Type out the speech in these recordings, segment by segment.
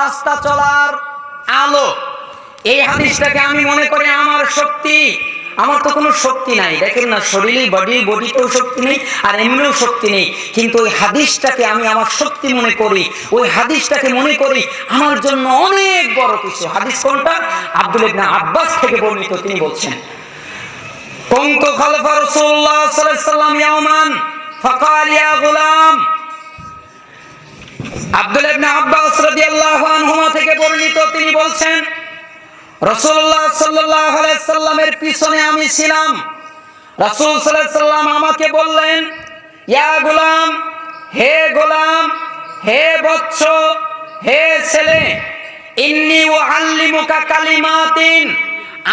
রাস্তা চলার আলো। এই হাদিসটাকে আমি মনে করি আমার শক্তি। আমার তো কোনো শক্তি নাই, দেখেন না, শরীরে বডিতেও শক্তি নেই আর এমনিও শক্তি নেই, কিন্তু ওই হাদিসটাকে আমি আমার শক্তি মনে করি। ওই হাদিসটাকে মনে করি আমার জন্য অনেক বড় কিছু। হাদিস কোনটা? আব্দুল্লাহ ইবনে আব্বাস থেকে বর্ণিত। তিনি বলছেন, কুনতু খালফা রাসূলুল্লাহ সাল্লাল্লাহু আলাইহি ওয়াসাল্লাম ইয়াওমান ফাকাল ইয়া গুলাম। আব্দুল্লাহ ইবনে আব্বাস রাদিয়াল্লাহু আনহুমা থেকে বর্ণিত, তিনি বলছেন, রাসূলুল্লাহ সাল্লাল্লাহু আলাইহি সাল্লামের পিছনে আমি ছিলাম। রাসূল সাল্লাল্লাহু আলাইহি সাল্লাম আমাকে বললেন, ইয়া গোলাম, হে গোলাম, হে বৎস, হে ছেলে, ইন্নী উআল্লিমুকা কালিমাতিন,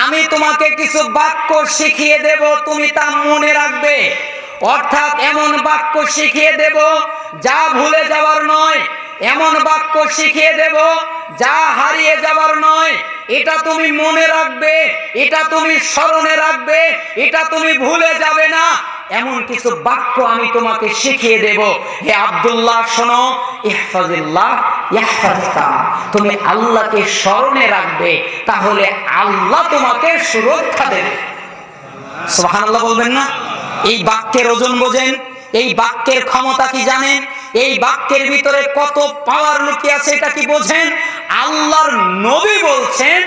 আমি তোমাকে কিছু বাক্য শিখিয়ে দেব, তুমি তা মনে রাখবে। অর্থাৎ এমন বাক্য শিখিয়ে দেব যা ভুলে যাওয়ার নয়, এমন বাক্য শিখিয়ে দেব যা হারিয়ে যাবার নয়। এটা তুমি মনে রাখবে, এটা তুমি স্মরণে রাখবে, এটা তুমি ভুলে যাবে না। এমন কিছু বাক্য আমি তোমাকে শিখিয়ে দেব। হে আব্দুল্লাহ শোনো, ইহফাজিল্লাহ ইয়াহফাজকা, তুমি আল্লাহকে স্মরণে রাখবে, তাহলে আল্লাহ তোমাকে সুরক্ষা দেবে। সুবহানাল্লাহ বলবেন না? এই বাক্যের ওজন বোঝেন? এই বাক্যের ক্ষমতা কি জানেন? এই বাক্যের ভিতরে কত পাওয়ার লুকিয়ে আছে এটা কি বোঝেন? আল্লাহর নবী বলছেন,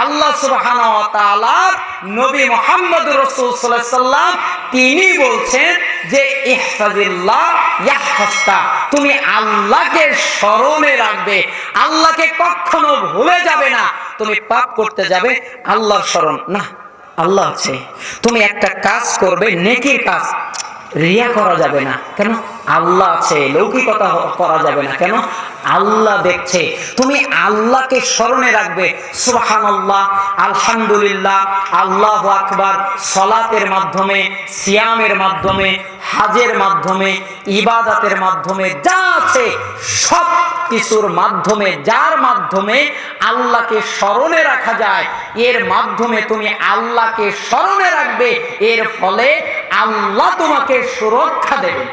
আল্লাহ সুবহানাহু ওয়া তাআলা নবী মুহাম্মদুর রাসূল সাল্লাল্লাহু আলাইহি সাল্লাম তিনি বলছেন যে ইহফাজিল্লাহ ইয়াহফাজকা, তুমি আল্লাহকে স্মরণে রাখবে, আল্লাহকে কখনো ভুলে যাবে না। তুমি পাপ করতে যাবে, আল্লাহর স্মরণ না, আল্লাহ আছে। তুমি একটা কাজ করবে, নেকির কাজ, রিয়া করা যাবে না, কেন? আল্লাহ আছে। লৌকিকতা করা যাবে না, কেন? আল্লাহ দেখছে। তুমি আল্লাহকে স্মরণে রাখবে। সুবহানাল্লাহ, আলহামদুলিল্লাহ, আল্লাহু আকবার, সালাতের মাধ্যমে, সিয়ামের মাধ্যমে, হাজের মাধ্যমে, ইবাদতের মাধ্যমে, যা আছে সব কিছুর মাধ্যমে, যার মাধ্যমে আল্লাহকে স্মরণে রাখা যায়, এর মাধ্যমে তুমি আল্লাহকে স্মরণে রাখবে। এর ফলে আল্লাহ তোমাকে সুরক্ষা দেবেন।